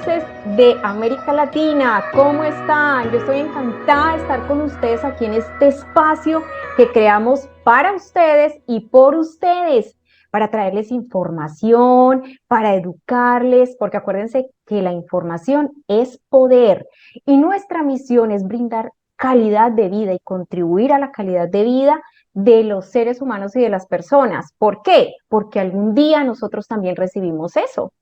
países de América Latina. ¿Cómo están? Yo estoy encantada de estar con ustedes aquí en este espacio que creamos para ustedes y por ustedes, para traerles información, para educarles, porque acuérdense que la información es poder y nuestra misión es brindar calidad de vida y contribuir a la calidad de vida de los seres humanos y de las personas. ¿Por qué? Porque algún día nosotros también recibimos eso.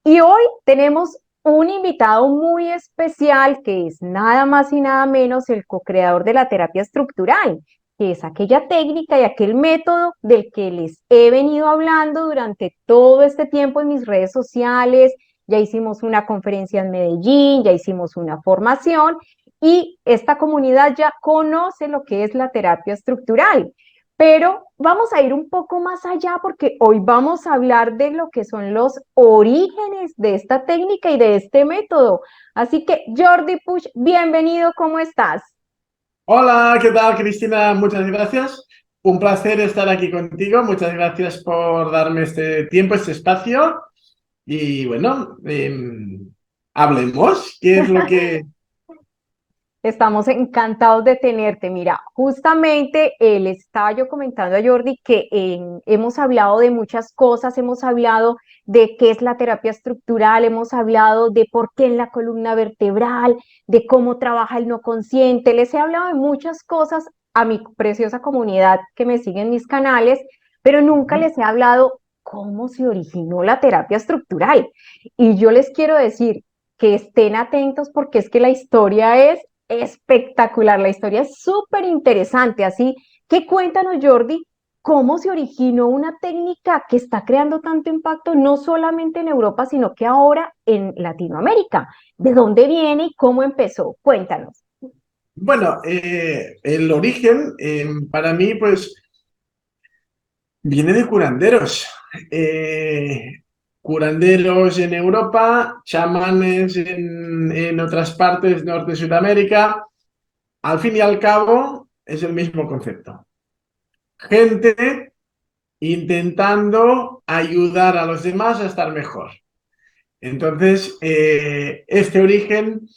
Y hoy tenemos un invitado muy especial que es nada más y nada menos el co-creador de la terapia estructural, que es aquella técnica y aquel método del que les he venido hablando durante todo este tiempo en mis redes sociales. Ya hicimos una conferencia en Medellín, ya hicimos una formación y esta comunidad ya conoce lo que es la terapia estructural. Pero vamos a ir un poco más allá porque hoy vamos a hablar de lo que son los orígenes de esta técnica y de este método. Así que Jordi Puig, bienvenido, ¿cómo estás? Hola, ¿qué tal, Cristina? Muchas gracias. Un placer estar aquí contigo. Muchas gracias por darme este tiempo, este espacio. Y bueno, hablemos. ¿Qué es lo que... Estamos encantados de tenerte. Mira, justamente les estaba yo comentando a Jordi que hemos hablado de muchas cosas, hemos hablado de qué es la terapia estructural, hemos hablado de por qué en la columna vertebral, de cómo trabaja el no consciente, les he hablado de muchas cosas a mi preciosa comunidad que me sigue en mis canales, pero nunca les he hablado cómo se originó la terapia estructural. Y yo les quiero decir que estén atentos porque es que la historia es espectacular, la historia es súper interesante, así que cuéntanos, Jordi, cómo se originó una técnica que está creando tanto impacto no solamente en Europa, sino que ahora en Latinoamérica. ¿De dónde viene y cómo empezó? Cuéntanos. Bueno, el origen para mí pues viene de curanderos. Curanderos en Europa, chamanes en otras partes, Norte y Sudamérica. Al fin y al cabo es el mismo concepto. Gente intentando ayudar a los demás a estar mejor. Entonces, este origen,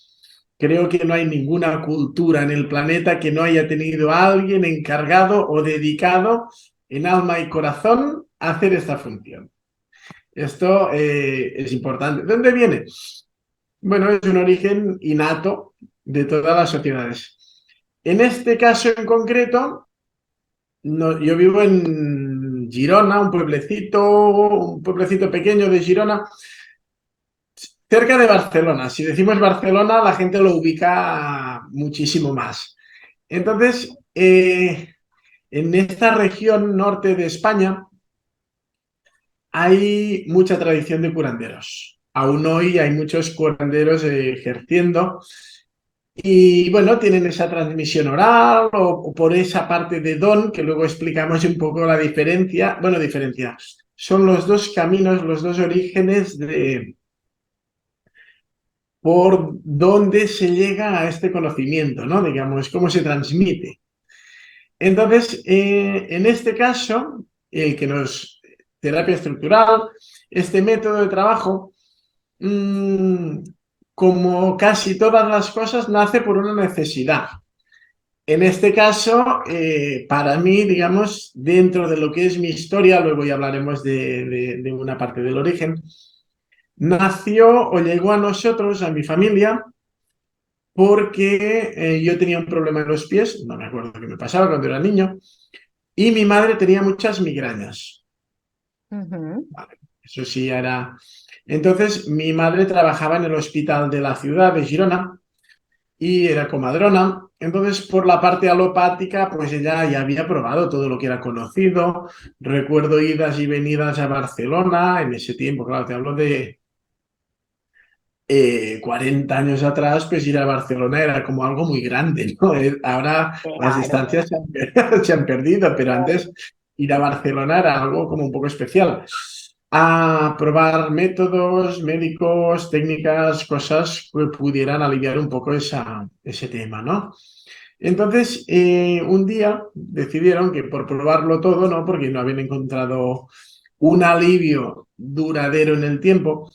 creo que no hay ninguna cultura en el planeta que no haya tenido a alguien encargado o dedicado en alma y corazón a hacer esta función. Esto es importante. ¿De dónde viene? Bueno, es un origen innato de todas las sociedades. En este caso en concreto, no, yo vivo en Girona, un pueblecito pequeño de Girona, cerca de Barcelona. Si decimos Barcelona, la gente lo ubica muchísimo más. Entonces, en esta región norte de España hay mucha tradición de curanderos. Aún hoy hay muchos curanderos ejerciendo y bueno, tienen esa transmisión oral o por esa parte de don, que luego explicamos un poco la diferencia. Bueno, diferencia. Son los dos caminos, los dos orígenes de por dónde se llega a este conocimiento, ¿no? Digamos, cómo se transmite. Entonces, en este caso, el que nos... terapia estructural, este método de trabajo, mmm, como casi todas las cosas, nace por una necesidad. En este caso, para mí, digamos, dentro de lo que es mi historia, luego ya hablaremos de una parte del origen, nació o llegó a nosotros, a mi familia, porque yo tenía un problema en los pies, no me acuerdo qué me pasaba cuando era niño, y mi madre tenía muchas migrañas. Ujú. Vale, eso sí era... Entonces, mi madre trabajaba en el hospital de la ciudad de Girona y era comadrona. Entonces, por la parte alopática, pues ella ya había probado todo lo que era conocido. Recuerdo idas y venidas a Barcelona en ese tiempo, claro, te hablo de 40 años atrás, pues ir a Barcelona era como algo muy grande, ¿no? Ahora las Claro, distancias se han perdido, pero antes ir a Barcelona era algo como un poco especial. A probar métodos, médicos, técnicas, cosas que pudieran aliviar un poco ese tema, ¿no? Entonces, un día decidieron que por probarlo todo, ¿no? Porque no habían encontrado un alivio duradero en el tiempo,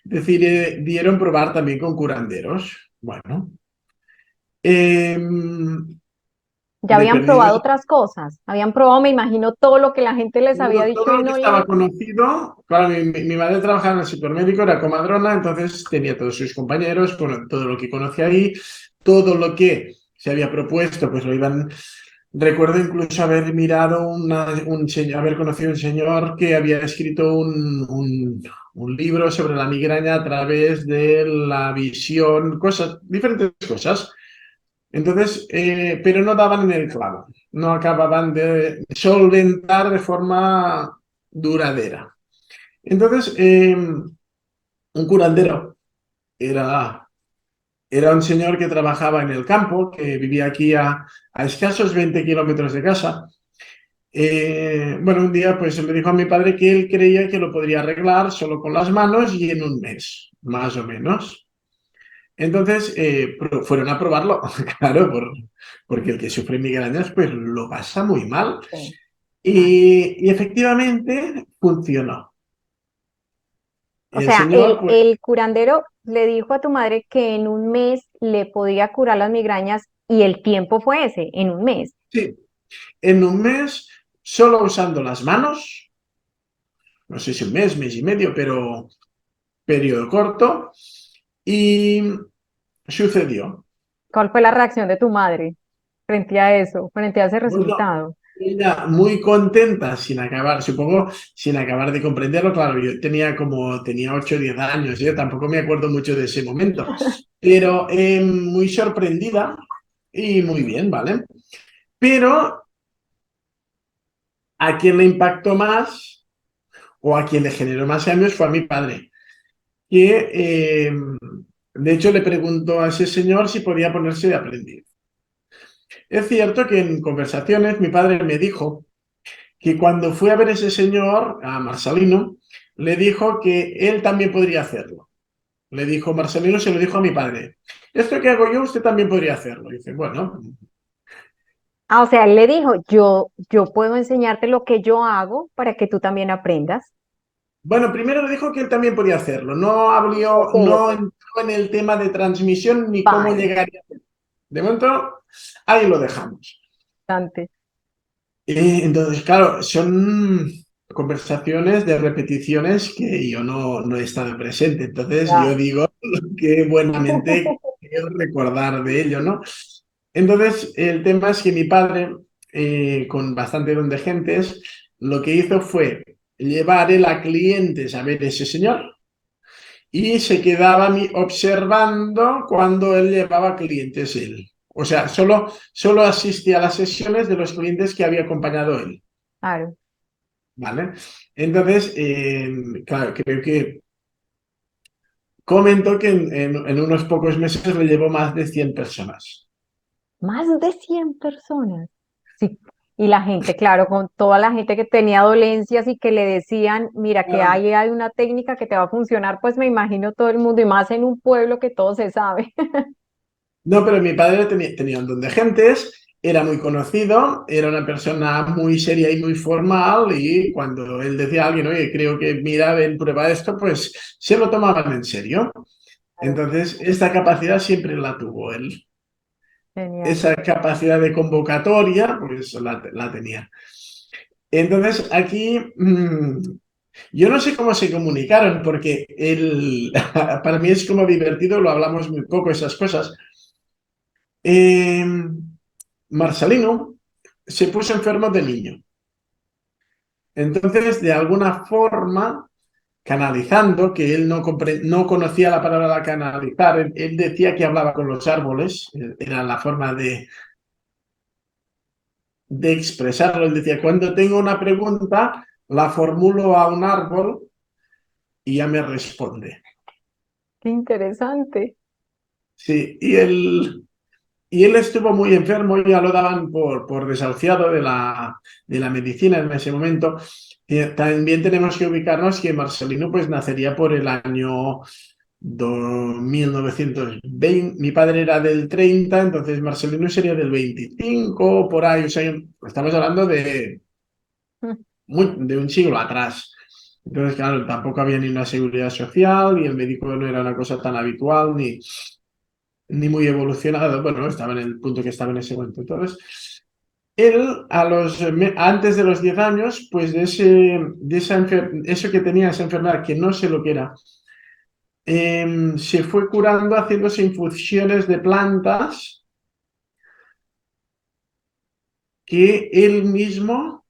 decidieron probar también con curanderos. Bueno, em, Ya de habían perdidos probado otras cosas, habían probado, me imagino, todo lo que la gente les había dicho todo y lo que no estaba le... conocido. Claro, mi madre trabajaba en el supermédico, era comadrona, entonces tenía todos sus compañeros, todo lo que conocía ahí, todo lo que se había propuesto, pues lo iban. Recuerdo incluso haber mirado haber conocido un señor que había escrito un libro sobre la migraña a través de la visión, cosas, diferentes cosas. Entonces, pero no daban en el clavo, no acababan de solventar de forma duradera. Entonces, un curandero era, era un señor que trabajaba en el campo, que vivía aquí a escasos 20 kilómetros de casa. Bueno, un día pues le dijo a mi padre que él creía que lo podría arreglar solo con las manos y en un mes, más o menos. Entonces fueron a probarlo, claro, porque el que sufre migrañas pues lo pasa muy mal. Sí, claro. Y efectivamente funcionó. O El sea, señor, pues, el curandero le dijo a tu madre que en un mes le podía curar las migrañas y el tiempo fue ese, en un mes. sí, en un mes, solo usando las manos, no sé si un mes, mes y medio, pero periodo corto, y sucedió. ¿Cuál fue la reacción de tu madre frente a eso, frente a ese Bueno, resultado? ella muy contenta, supongo, sin acabar de comprenderlo. Claro, yo tenía 8 o 10 años, yo tampoco me acuerdo mucho de ese momento, pero muy sorprendida y muy bien, ¿vale? Pero a quien le impactó más o a quien le generó más cambios fue a mi padre, que de hecho le preguntó a ese señor si podía ponerse de aprendiz. Es cierto que en conversaciones mi padre me dijo que cuando fue a ver a ese señor, a Marcelino, le dijo que él también podría hacerlo. Le dijo, Marcelino se lo dijo a mi padre, esto que hago yo, usted también podría hacerlo. Y dice, bueno, Ah, o sea, él le dijo, yo puedo enseñarte lo que yo hago para que tú también aprendas. bueno, primero le dijo que él también podía hacerlo. Ok, No ok. entró en el tema de transmisión ni cómo Vale, llegaría a hacerlo. De momento, ahí lo dejamos. bastante. Entonces, claro, son conversaciones de repeticiones que yo no he estado presente. Entonces, yo Ya. digo que buenamente quiero recordar de ello, ¿no? Entonces, el tema es que mi padre, con bastante don de gentes, lo que hizo fue llevar él a clientes a ver ese señor y se quedaba observando cuando él llevaba clientes él. O sea, solo asistía a las sesiones de los clientes que había acompañado él. Claro. ¿Vale? Entonces, claro, creo que comentó que en unos pocos meses le llevó más de 100 personas. Más de 100 personas. Sí. Y la gente, claro, con toda la gente que tenía dolencias y que le decían, mira, que Ah, hay una técnica que te va a funcionar, pues me imagino todo el mundo y más en un pueblo que todo se sabe. no, pero mi padre tenía un don de gentes, era muy conocido, era una persona muy seria y muy formal y cuando él decía a alguien, oye, creo que mira, ven, prueba esto, pues se lo tomaban en serio. Claro, Entonces, esta capacidad siempre la tuvo él. genial. Esa capacidad de convocatoria, pues la tenía. Entonces, aquí yo no sé cómo se comunicaron, porque para mí es como divertido, lo hablamos muy poco, esas cosas. Eh, Marcelino se puso enfermo de niño. Entonces, de alguna forma, canalizando, que él no conocía la palabra canalizar, él decía que hablaba con los árboles, era la forma de expresarlo. Él decía, cuando tengo una pregunta, la formulo a un árbol y ya me responde. Qué interesante. Sí, y él estuvo muy enfermo, ya lo daban por desahuciado de la medicina en ese momento. También tenemos que ubicarnos que Marcelino pues nacería por el año 1920. Mi padre era del 30, entonces Marcelino sería del 25, por ahí. O sea, estamos hablando de un siglo atrás. Entonces, claro, tampoco había ni una seguridad social, y el médico no era una cosa tan habitual, ni muy evolucionado. Bueno, estaba en el punto que estaba en ese momento. Entonces, él, antes de los 10 años, pues eso que tenía, esa enfermedad, que no sé lo que era, se fue curando haciéndose infusiones de plantas que él mismo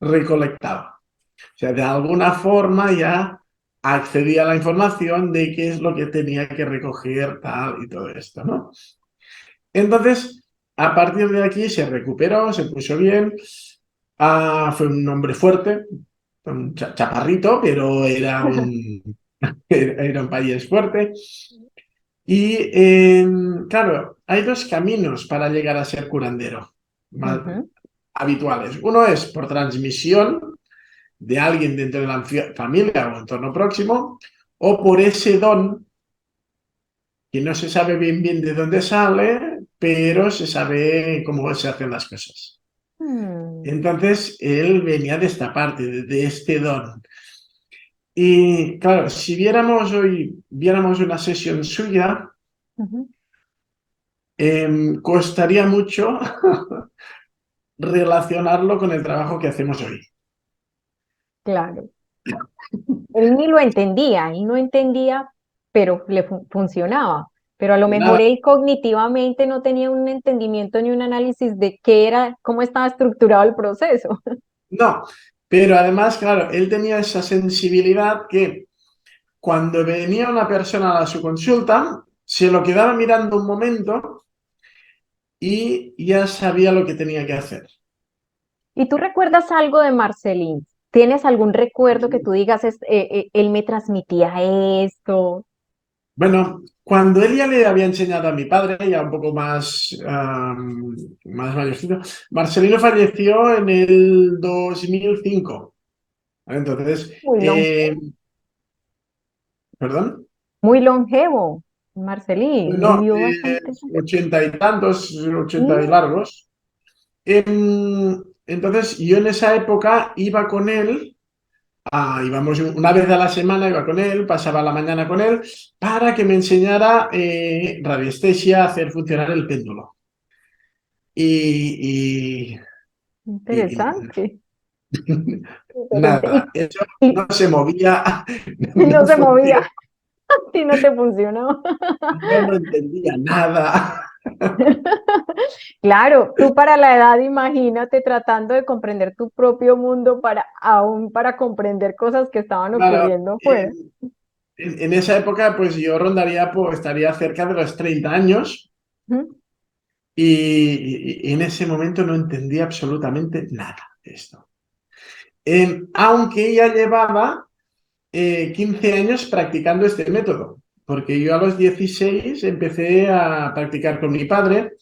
recolectaba. O sea, de alguna forma ya accedía a la información de qué es lo que tenía que recoger, tal y todo esto, ¿no? Entonces, a partir de aquí se recuperó, se puso bien. Fue un hombre fuerte, un chaparrito, pero era un país fuerte. Y claro, hay dos caminos para llegar a ser curandero Ujú. habituales. Uno es por transmisión de alguien dentro de la familia o entorno próximo, o por ese don que no se sabe bien de dónde sale, pero se sabe cómo se hacen las cosas. Mm, Entonces, él venía de esta parte, de este don. Y claro, si viéramos una sesión suya, ujú. costaría mucho relacionarlo con el trabajo que hacemos hoy. Claro. Él ni lo entendía, él no entendía, pero le funcionaba. Pero a lo mejor Nada, él cognitivamente no tenía un entendimiento ni un análisis de qué era, cómo estaba estructurado el proceso. no, pero además, claro, él tenía esa sensibilidad que cuando venía una persona a su consulta, se lo quedaba mirando un momento y ya sabía lo que tenía que hacer. ¿Y tú recuerdas algo de Marcelín? ¿Tienes algún recuerdo que tú digas, él me transmitía esto? Bueno, cuando él ya le había enseñado a mi padre, ya un poco más mayorcito, Marcelino falleció en el 2005. ¿Vale? Entonces, Muy ¿perdón? muy longevo, Marcelín, No, vivió bastante. 80 y tantos, 80 y Mm, largos. Entonces, yo en esa época iba con él. Íbamos una vez a la semana, iba con él, pasaba la mañana con él para que me enseñara radiestesia, a hacer funcionar el péndulo. Y, y interesante, diferente. nada, eso no Y se movía, no no se movía, funcionaba, y no te funcionó. yo no entendía nada. Claro, tú para la edad, imagínate tratando de comprender tu propio mundo para aún para comprender cosas que estaban Claro, ocurriendo afuera. en esa época, pues yo rondaría, pues estaría cerca de los 30 años. Ujú. Y en ese momento no entendía absolutamente nada de esto. Aunque ella llevaba 15 años practicando este método, porque yo a los 16 empecé a practicar con mi padre,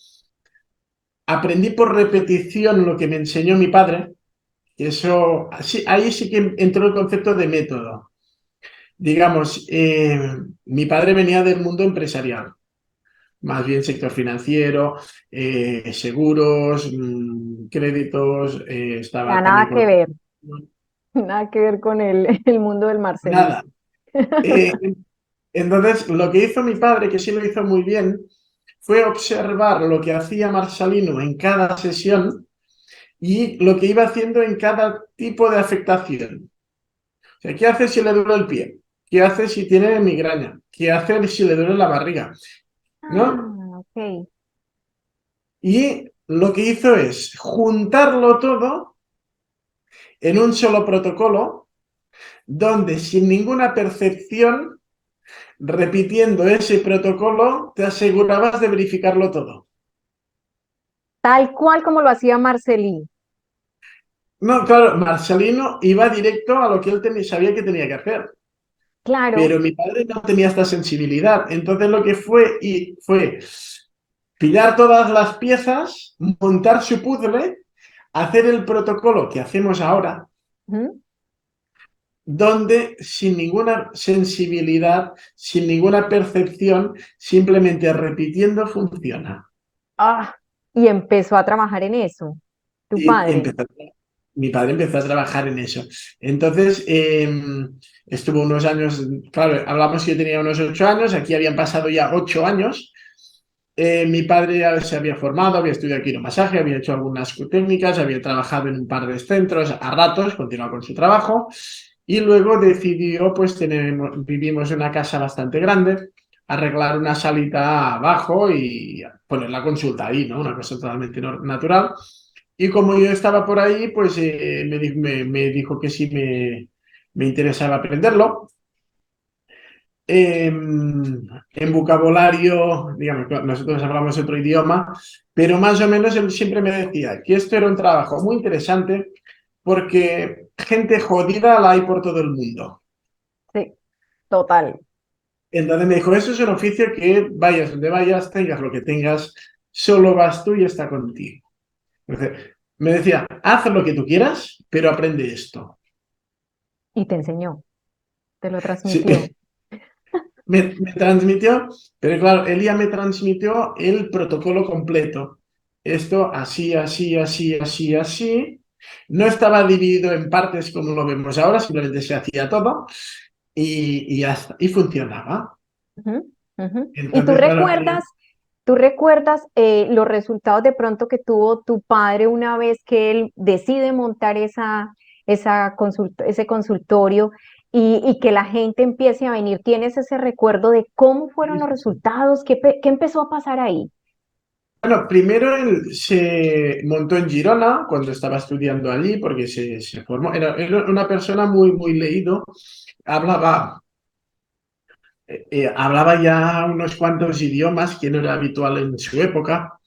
aprendí por repetición lo que me enseñó mi padre, que eso, ahí sí que entró el concepto de método. Digamos, mi padre venía del mundo empresarial, más bien sector financiero, seguros, créditos, Ya estaba también nada que con... ver, nada que ver con el mundo del Marcelín. Nada. Eh, entonces, lo que hizo mi padre, que sí lo hizo muy bien, fue observar lo que hacía Marcelino en cada sesión y lo que iba haciendo en cada tipo de afectación. O sea, ¿qué hace si le duele el pie? ¿Qué hace si tiene migraña? ¿Qué hace si le duele la barriga? ¿No? Ah, ok. Y lo que hizo es juntarlo todo en un solo protocolo, donde sin ninguna percepción, repitiendo ese protocolo, te asegurabas de verificarlo todo. Tal cual como lo hacía Marcelín. No, claro, Marcelino iba directo a lo que él sabía que tenía que hacer, pero Claro. mi padre no tenía esta sensibilidad. Entonces lo que fue pillar todas las piezas, montar su puzzle, hacer el protocolo que hacemos ahora, Ujú. donde sin ninguna sensibilidad, sin ninguna percepción, simplemente repitiendo funciona. Ah, y empezó a trabajar en eso, tu Y padre. empezó. mi padre empezó a trabajar en eso. Entonces, estuvo unos años, claro, hablamos que yo tenía unos 8 años, aquí habían pasado ya 8 años. Mi padre ya se había formado, había estudiado quiromasaje, había hecho algunas técnicas, había trabajado en un par de centros a ratos, continuaba con su trabajo y luego decidió, pues vivimos en una casa bastante grande, arreglar una salita abajo y poner la consulta ahí, ¿no? Una cosa totalmente natural. Y como yo estaba por ahí, pues me dijo que sí me interesaba aprenderlo. En vocabulario, digamos, nosotros hablamos otro idioma, pero más o menos él siempre me decía que esto era un trabajo muy interesante porque gente jodida la hay por todo el mundo. Sí, total. Entonces me dijo, eso es un oficio que vayas donde vayas, tengas lo que tengas, solo vas tú y está contigo. Entonces, me decía, haz lo que tú quieras, pero aprende esto. Y te enseñó, te lo Sí, transmitió. me transmitió, pero claro, él ya me transmitió el protocolo completo. Esto así, así, así, así, así. No estaba dividido en partes como lo vemos ahora, simplemente se hacía todo y ya está, y funcionaba. Ujú, ujú. ¿Y Entonces, claro, tú recuerdas los resultados de pronto que tuvo tu padre una vez que él decide montar ese consultorio y que la gente empiece a venir? ¿Tienes ese recuerdo de cómo fueron los resultados? ¿Qué empezó a pasar ahí? bueno, primero él se montó en Girona cuando estaba estudiando allí porque se formó. Era una persona muy, muy leído. Hablaba hablaba ya unos cuantos idiomas que no era habitual en su época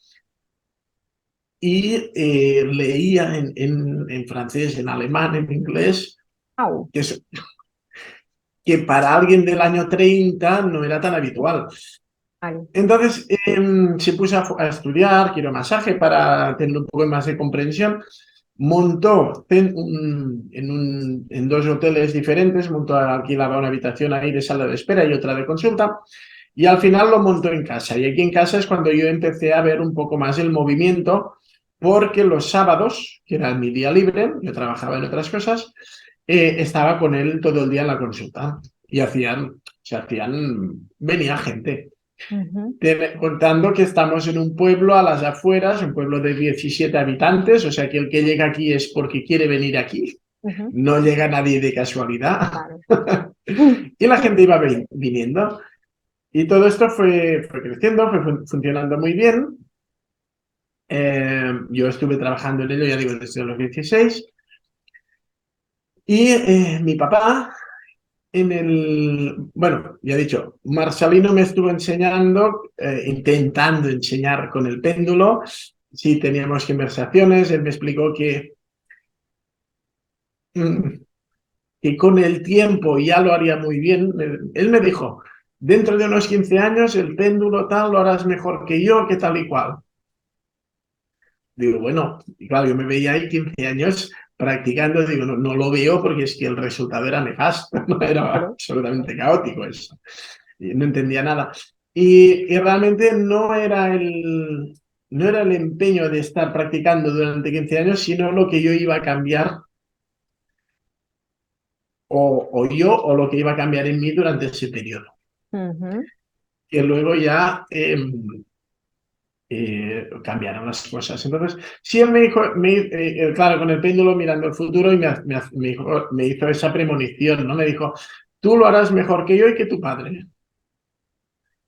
y leía en francés, en alemán, en inglés, Au, que, que para alguien del año 30 no era tan habitual. vale. Entonces se puso a estudiar quiromasaje para tener un poco más de comprensión. Montó en dos hoteles diferentes, alquilaba una habitación ahí de sala de espera y otra de consulta. Y al final lo montó en casa. Y aquí en casa es cuando yo empecé a ver un poco más el movimiento, porque los sábados, que era mi día libre, yo trabajaba en otras cosas, estaba con él todo el día en la consulta. Y venía gente. Ujú, Contando que estamos en un pueblo a las afueras, un pueblo de 17 habitantes, o sea que el que llega aquí es porque quiere venir aquí, ujú, no llega nadie de casualidad. claro. Y la gente iba viniendo. Y todo esto fue creciendo, fue funcionando muy bien. Yo estuve trabajando en ello, ya digo, desde los 16. Y mi papá, bueno, ya he dicho, Marcelino me estuvo enseñando, intentando enseñar con el péndulo. Sí, teníamos conversaciones, él me explicó mm, que con el tiempo ya lo haría muy bien. Él me dijo, dentro de unos 15 años el péndulo tal lo harás mejor que yo, que tal y cual. Digo, bueno, y claro, yo me veía ahí 15 años practicando, digo, no, no lo veo porque es que el resultado era nefasto, ¿no? Era Claro. absolutamente caótico eso. Y no entendía nada. Y realmente no era el empeño de estar practicando durante 15 años, sino lo que yo iba a cambiar, o yo, o lo que iba a cambiar en mí durante ese periodo. Ujú, Que luego ya cambiaron las cosas. Entonces, sí, él me dijo, claro, con el péndulo mirando el futuro y me hizo esa premonición, ¿no? Me dijo, tú lo harás mejor que yo y que tu padre.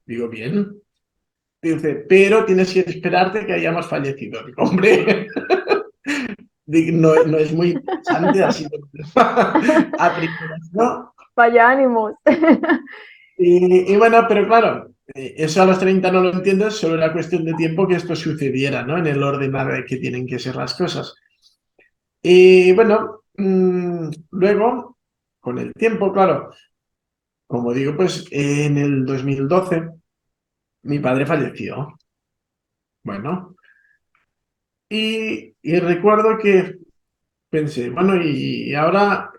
Digo, bien. Dice, pero tienes que esperarte que hayamos fallecido. Digo, hombre, no, no es muy interesante así a primeras, ¿no? Vaya ánimos. Y bueno, pero claro, eso a los 30 no lo entiendes, solo era cuestión de tiempo que esto sucediera, ¿no? En el orden que tienen que ser las cosas. Y bueno, luego, con el tiempo, claro, como digo, pues en el 2012 mi padre falleció. Bueno, y recuerdo que pensé, bueno, y ahora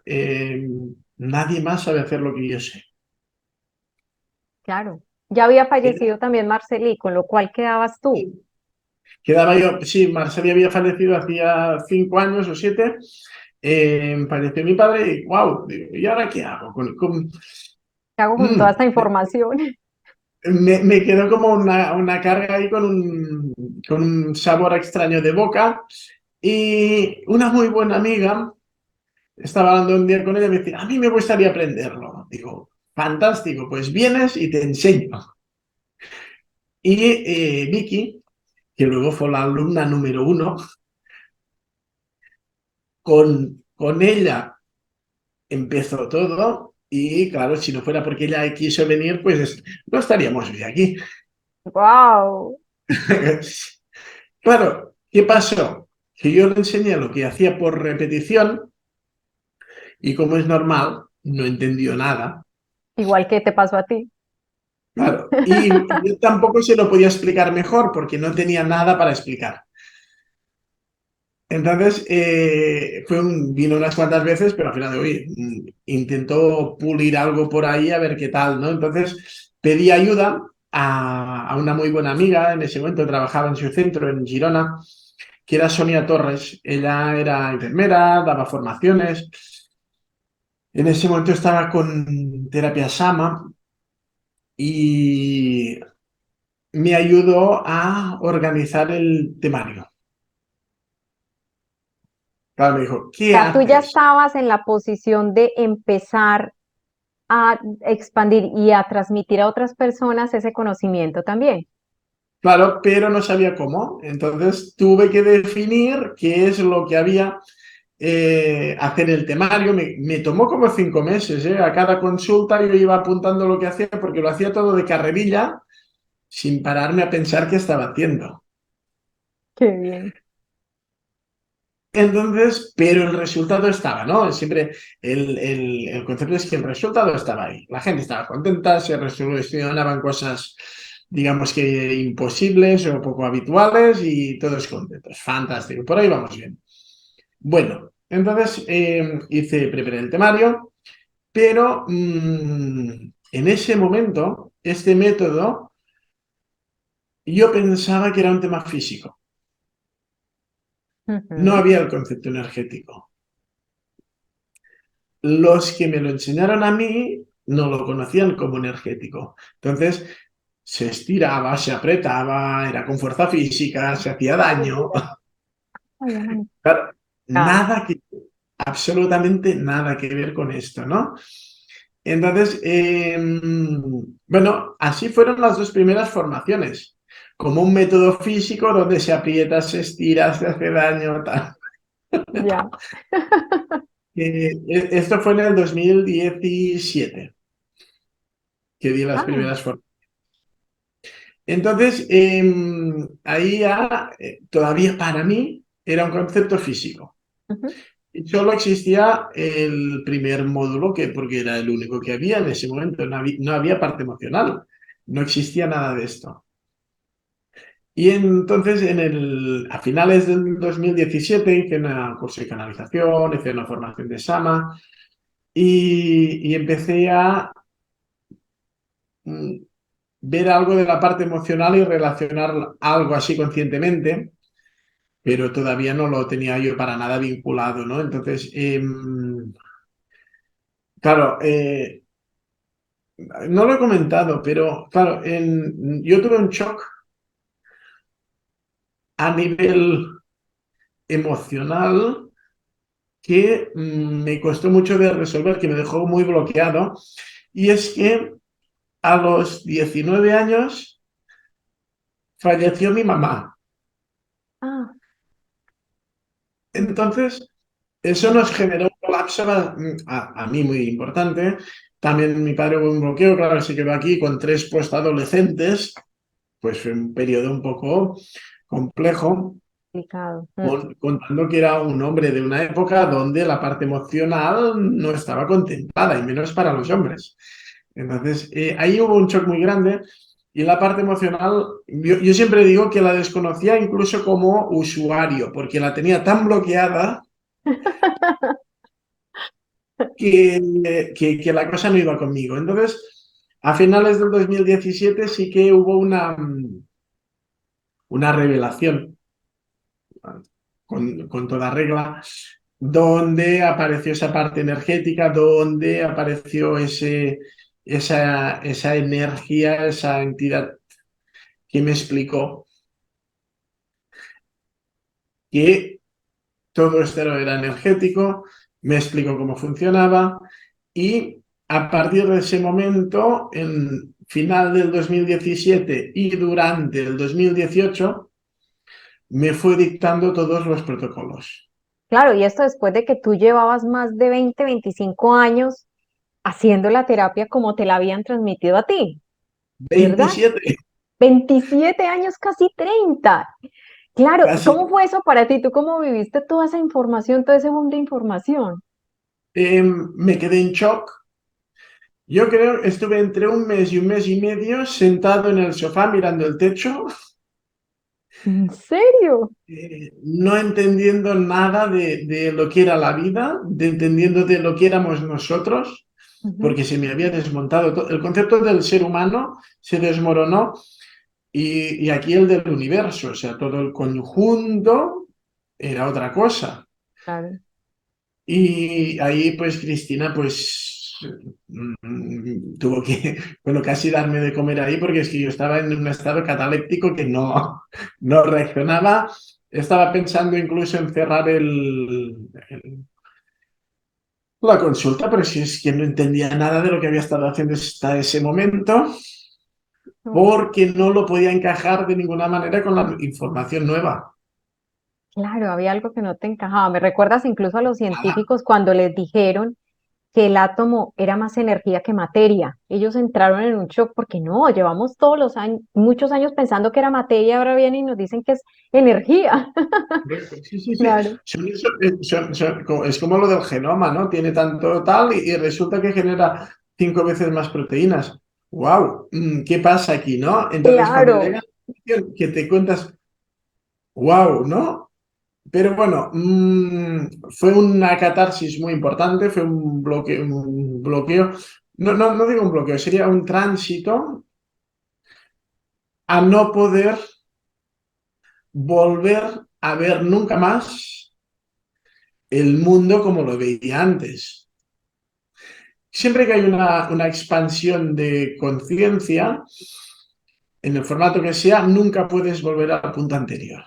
nadie más sabe hacer lo que yo sé. Claro. Ya había Era- fallecido también Marcelí, con lo cual quedabas tú. Quedaba yo, sí, Marceli había fallecido hacía 5 años o 7, falleció mi padre y wow, digo, ¿y ahora qué hago? ¿Qué hago con toda Mm, esta información? me quedó como una carga ahí con un sabor extraño de boca y una muy buena amiga, estaba hablando un día con ella y me decía, a mí me gustaría aprenderlo. Digo, fantástico, pues vienes y te enseño. Y Vicky, que luego fue la alumna número 1, con ella empezó todo y claro, si no fuera porque ella quiso venir, pues no estaríamos hoy aquí. ¡Wow! Claro, ¿qué pasó? Que yo le enseñé lo que hacía por repetición y como es normal, no entendió nada. Igual que te pasó a ti. Claro, y yo tampoco se lo podía explicar mejor porque no tenía nada para explicar. Entonces, vino unas cuantas veces, pero al final de hoy intentó pulir algo por ahí a ver qué tal, ¿no? Entonces, pedí ayuda a una muy buena amiga, en ese momento trabajaba en su centro en Girona, que era Sonia Torres. Ella era enfermera, daba formaciones. En ese momento estaba con terapia Sama y me ayudó a organizar el temario. Claro, me dijo, ¿qué Sea, tú ya haces? estabas en la posición de empezar a expandir y a transmitir a otras personas ese conocimiento también. Claro, pero no sabía cómo. Entonces tuve que definir qué es lo que había, hacer el temario. Me tomó como 5 meses, ¿eh? A cada consulta yo iba apuntando lo que hacía porque lo hacía todo de carrerilla sin pararme a pensar qué estaba haciendo. Qué bien. Entonces, pero el resultado estaba, ¿no? Siempre el concepto es que el resultado estaba ahí. La gente estaba contenta, se resolucionaban cosas, digamos que imposibles o poco habituales y todos contentos. Fantástico, por ahí vamos bien. Bueno, entonces preparé el temario, pero en ese momento, este método, yo pensaba que era un tema físico. No Ujú. había el concepto energético. Los que me lo enseñaron a mí no lo conocían como energético. Entonces, se estiraba, se apretaba, era con fuerza física, se hacía daño. Ay, Ana. Claro, Ah, nada que, absolutamente nada que ver con esto, ¿no? Entonces, bueno, así fueron las dos primeras formaciones, como un método físico donde se aprieta, se estira, se hace daño, tal. ya. Esto fue en el 2017 que di las Ah, primeras formaciones. Entonces, ahí ya, todavía para mí era un concepto físico. ujú. Y solo existía el primer módulo, porque era el único que había en ese momento. No había parte emocional. No existía nada de esto. Y entonces, a finales del 2017 hice un curso de canalización, hice una formación de Sama y empecé a mm, ver algo de la parte emocional y relacionar algo así conscientemente, pero todavía no lo tenía yo para nada vinculado, ¿no? Entonces, claro, no lo he comentado, pero claro, yo tuve un shock a nivel emocional que me costó mucho de resolver, que me dejó muy bloqueado, y es que a los 19 años falleció mi mamá. Ah, mm, Entonces, eso nos generó un colapso a mí muy importante. También mi padre hubo un bloqueo, claro, se quedó aquí con 3 postadolescentes, pues fue un periodo un poco complejo, complicado. contando que era un hombre de una época donde la parte emocional no estaba contemplada, y menos para los hombres. Entonces, ahí hubo un shock muy grande y la parte emocional, yo siempre digo que la desconocía incluso como usuario, porque la tenía tan bloqueada que la cosa no iba conmigo. Entonces, a finales del 2017 sí que hubo una revelación, con toda regla, donde apareció esa parte energética, donde apareció esa energía, esa entidad que me explicó que todo esto era energético, me explicó cómo funcionaba y a partir de ese momento, en final del 2017 y durante el 2018, me fue dictando todos los protocolos. Claro, y esto después de que tú llevabas más de 20, 25 años haciendo la terapia como te la habían transmitido a ti, ¿verdad? 27, 27 años, casi 30. Claro, casi. ¿cómo fue eso para ti? ¿Tú cómo viviste toda esa información, todo ese boom de información? Me quedé en shock. Yo creo, estuve entre un mes y medio sentado en el sofá mirando el techo, ¿En serio? no entendiendo nada de lo que era la vida, de entendiendo de lo que éramos nosotros, Ujú. porque se me había desmontado todo. El concepto del ser humano se desmoronó y aquí el del universo, o sea, todo el conjunto era otra cosa. Claro. Y ahí pues Cristina pues tuvo que, bueno, casi darme de comer ahí porque es que yo estaba en un estado cataléptico que no reaccionaba. Estaba pensando incluso en cerrar la consulta, pero si es que no entendía nada de lo que había estado haciendo hasta ese momento No. porque no lo podía encajar de ninguna manera con la información nueva. Claro, había algo que no te encajaba. Me recuerdas incluso a los Nada. científicos cuando les dijeron que el átomo era más energía que materia. Ellos entraron en un shock porque no, llevamos todos los años, muchos años pensando que era materia, ahora vienen y nos dicen que es energía. Correcto. Sí, sí, sí. Claro. Es como lo del genoma, ¿no? Tiene tanto tal y resulta que genera 5 veces más proteínas. ¡Wow! ¿Qué pasa aquí, no? Entonces, cuando Claro. llega la situación que te cuentas, ¡wow! ¿No? Pero bueno, fue una catarsis muy importante, fue un bloqueo. No digo un bloqueo, sería un tránsito a no poder volver a ver nunca más el mundo como lo veía antes. Siempre que hay una expansión de conciencia, en el formato que sea, nunca puedes volver al punto anterior.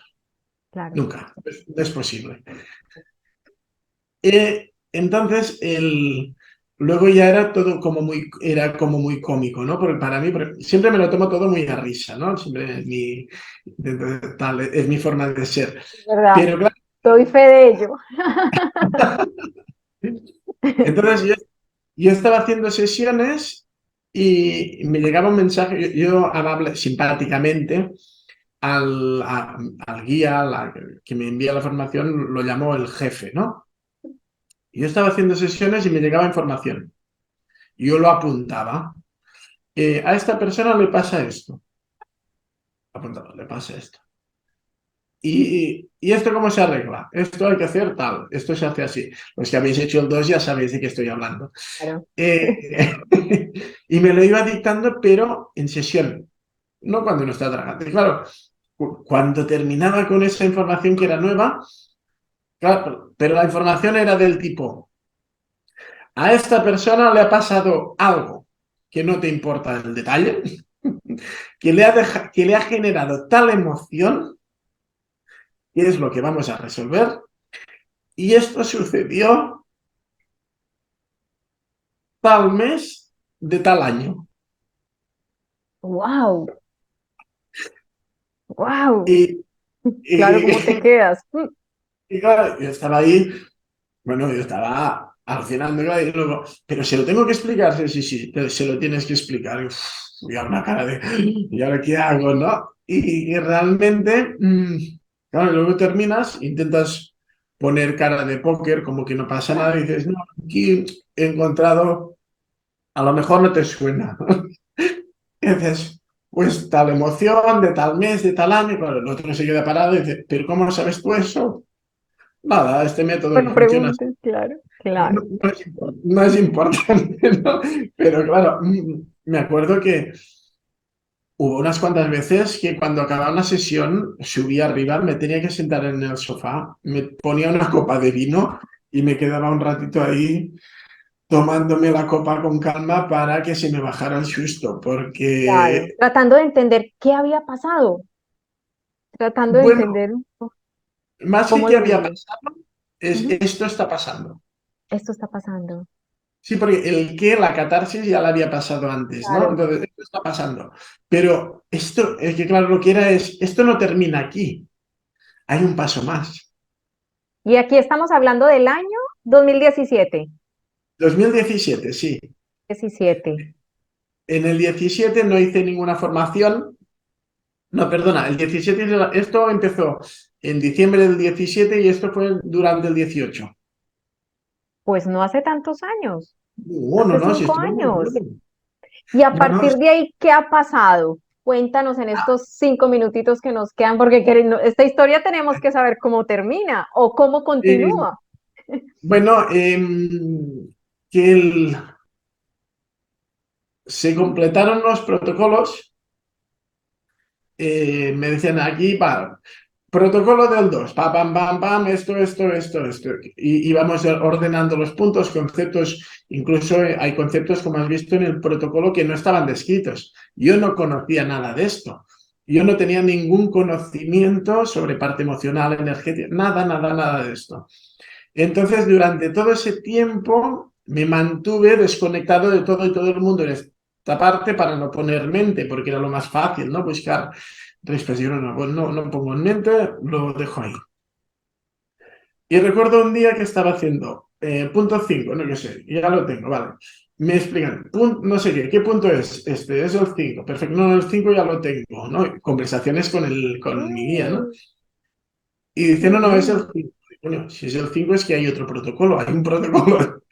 Claro. Nunca. No es posible. Entonces, luego ya era como muy cómico, ¿no? Porque para mí, siempre me lo tomo todo muy a risa, ¿no? Siempre tal, es mi forma de ser. ¿Verdad? Pero claro, Doy fe de ello. entonces yo estaba haciendo sesiones y me llegaba un mensaje, yo amable, simpáticamente, al guía que me envía la formación, lo llamó el jefe, ¿no? Y yo estaba haciendo sesiones y me llegaba información. Yo lo apuntaba. A esta persona le pasa esto. Apuntaba, le pasa esto. ¿Y esto cómo se arregla? Esto hay que hacer tal, esto se hace así. Los que habéis hecho el 2 ya sabéis de qué estoy hablando. Claro. Eh, y me lo iba dictando, pero en sesión, no cuando no estaba trabajando. Y claro, cuando terminaba con esa información que era nueva, claro, pero la información era del tipo, a esta persona le ha pasado algo que no te importa el detalle, que le ha generado tal emoción, que es lo que vamos a resolver, y esto sucedió tal mes de tal año. Wow, wow. Y, Claro, y, ¿cómo te quedas? Mm. y claro, yo estaba ahí. Bueno, yo estaba alucinando, claro, y luego, pero se lo tengo que explicar, sí, sí, sí, pero se lo tienes que explicar. Y, y a una cara de, ¿y ahora qué hago, no? Y realmente, claro, luego terminas, intentas poner cara de póker, como que no pasa nada, y dices, no, aquí he encontrado, a lo mejor no te suena. Y dices, pues tal emoción, de tal mes, de tal año, claro, el otro se queda parado y dice, ¿pero cómo sabes tú eso? Nada, este método que Bueno, funciona. preguntes, claro, No, claro. no es importante, ¿no? Pero claro, me acuerdo que hubo unas cuantas veces que cuando acababa una sesión subía arriba, me tenía que sentar en el sofá, me ponía una copa de vino y me quedaba un ratito ahí tomándome la copa con calma para que se me bajara el susto, Claro, porque, tratando de entender qué había pasado, tratando de bueno, entender más que cómo qué lo había vivías. pasado, es Ujú. esto está pasando. Esto está pasando. Sí, porque el qué, la catarsis ya la había pasado antes, ¿no? Claro. Entonces, esto está pasando. Pero esto, es que claro, lo que era es, esto no termina aquí, hay un paso más. Y aquí estamos hablando del año 2017. 2017, sí. 17. En el 17 no hice ninguna formación. No, perdona, el 17, esto empezó en diciembre del 17 y esto fue durante el 18. Pues no hace tantos años, No, no, hace no, si 5 esto no me años. acuerdo. Y a No, no, partir de ahí, ¿qué ha pasado? Cuéntanos en estos 5 minutitos que nos quedan, porque esta historia tenemos que saber cómo termina o cómo eh, continúa. bueno, que se completaron los protocolos. Me decían aquí, protocolo del 2 pam, pam, pam, esto. Y íbamos ordenando los puntos, conceptos, incluso hay conceptos, como has visto en el protocolo, que no estaban descritos. Yo no conocía nada de esto. Yo no tenía ningún conocimiento sobre parte emocional, energética, nada de esto. Entonces, durante todo ese tiempo me mantuve desconectado de todo y todo el mundo en esta parte para no poner mente, porque era lo más fácil, ¿no? Buscar respuestas. Yo no pongo en mente, lo dejo ahí. Y recuerdo un día que estaba haciendo punto 5, no que sé, ya lo tengo, vale. Me explican, no sé qué punto es este, es el 5, perfecto, no, el 5 ya lo tengo, ¿no? Conversaciones con mi guía, ¿no? Mm, Y dice, no, es ujú. el 5. Bueno, si es el 5 es que hay otro protocolo, hay un protocolo,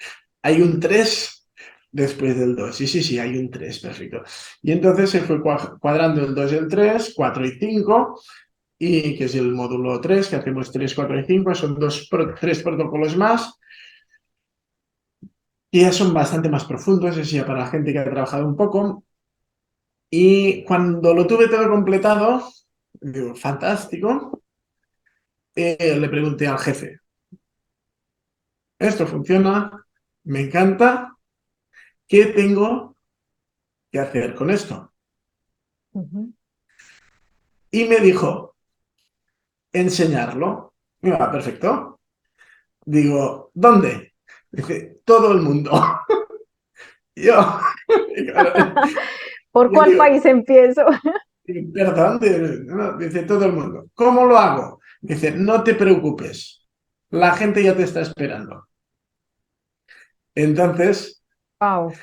hay un 3 después del 2. Sí, hay un 3, perfecto. Y entonces se fue cuadrando el 2 y el 3, 4 y 5, y que es el módulo 3 que hacemos 3, 4 y 5, son tres protocolos más, que ya son bastante más profundos, es ya para la gente que ha trabajado un poco. Y cuando lo tuve todo completado, digo, fantástico, le pregunté al jefe, esto funciona, me encanta, ¿qué tengo que hacer con esto? Ujú. Y me dijo, enseñarlo. Me va, perfecto. Digo, ¿dónde? Dice, todo el mundo. Yo, y claro, ¿Por yo cuál digo, país empiezo? perdón, no, dice todo el mundo. ¿Cómo lo hago? Dice, no te preocupes, la gente ya te está esperando. Entonces, Wow.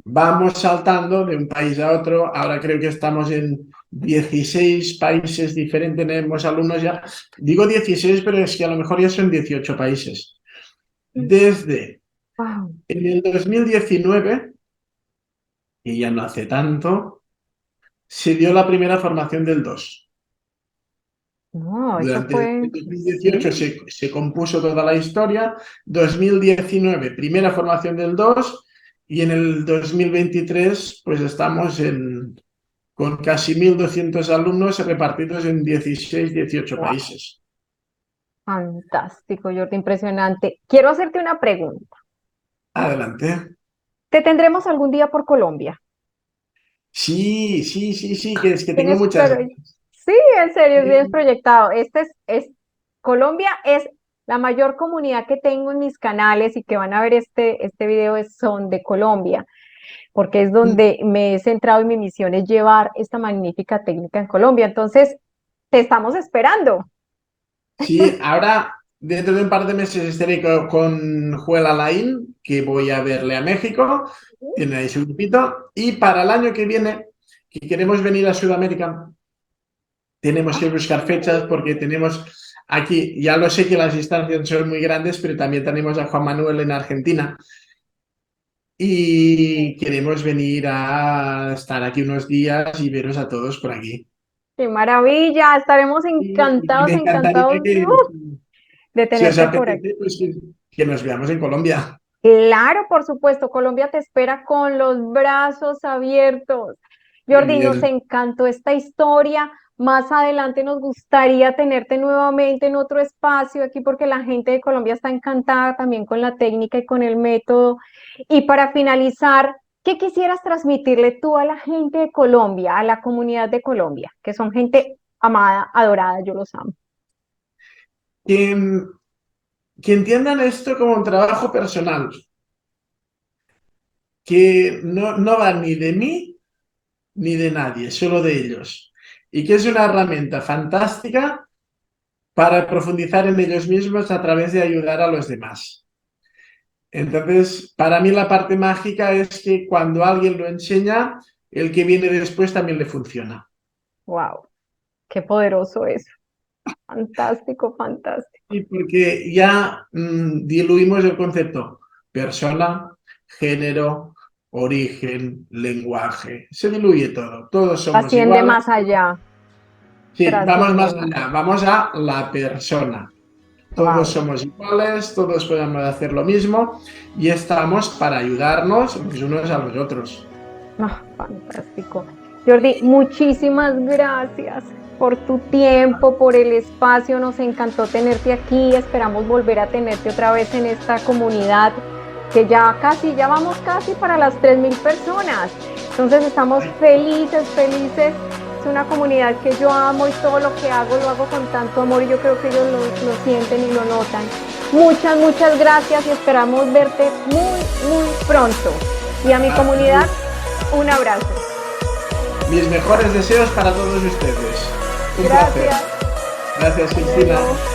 vamos saltando de un país a otro. Ahora creo que estamos en 16 países diferentes, tenemos alumnos ya. Digo 16, pero es que a lo mejor ya son 18 países. Desde Wow. en el 2019, y ya no hace tanto, se dio la primera formación del 2. No, eso Durante el fue, 2018 sí. se compuso toda la historia, 2019 primera formación del 2 y en el 2023 pues estamos con casi 1.200 alumnos repartidos en 16, 18 Wow. países. Fantástico, Jordi, impresionante. Quiero hacerte una pregunta. Adelante. ¿Te tendremos algún día por Colombia? Sí, que es que tengo ¿Tienes, muchas pero ganas. sí, en serio, bien Sí, proyectado. Colombia es la mayor comunidad que tengo en mis canales y que van a ver este video son de Colombia, porque es donde me he centrado y mi misión es llevar esta magnífica técnica en Colombia. Entonces, te estamos esperando. sí, ahora dentro de un par de meses estaré con Joel Alain, que voy a verle a México, tiene ahí su grupito, y para el año que viene, que queremos venir a Sudamérica, tenemos que buscar fechas porque tenemos aquí, ya lo sé que las distancias son muy grandes, pero también tenemos a Juan Manuel en Argentina y queremos venir a estar aquí unos días y veros a todos por aquí. ¡Qué maravilla! Estaremos Y encantados, me encantaría encantados que, de si os tenerte por aquí. apetece, pues que nos veamos en Colombia. Claro, por supuesto, Colombia te espera con los brazos abiertos. Muy Jordi, nos bien. encantó esta historia. Más adelante nos gustaría tenerte nuevamente en otro espacio aquí porque la gente de Colombia está encantada también con la técnica y con el método. Y para finalizar, ¿qué quisieras transmitirle tú a la gente de Colombia, a la comunidad de Colombia, que son gente amada, adorada, yo los amo? Que, que entiendan esto como un trabajo personal, que no va ni de mí ni de nadie, solo de ellos. Y que es una herramienta fantástica para profundizar en ellos mismos a través de ayudar a los demás. Entonces, para mí la parte mágica es que cuando alguien lo enseña, el que viene después también le funciona. Wow, qué poderoso eso. Fantástico, fantástico. Y porque ya diluimos el concepto persona, género, origen, lenguaje. Se diluye todo. Todos somos Trasciende iguales. más allá, Sí, vamos trasciende más más. allá. Vamos a la persona. Todos Wow. somos iguales, todos podemos hacer lo mismo y estamos para ayudarnos los unos a los otros. Ah, fantástico. Jordi, muchísimas gracias por tu tiempo, por el espacio. Nos encantó tenerte aquí. Esperamos volver a tenerte otra vez en esta comunidad que ya casi, ya vamos casi para las 3.000 personas. Entonces estamos felices, felices. Es una comunidad que yo amo y todo lo que hago lo hago con tanto amor y yo creo que ellos lo sienten y lo notan. Muchas, muchas gracias y esperamos verte muy, muy pronto. Y a mi comunidad, un abrazo. Mis mejores deseos para todos ustedes. Un placer. Gracias. Gracias, Hasta Cristina. luego.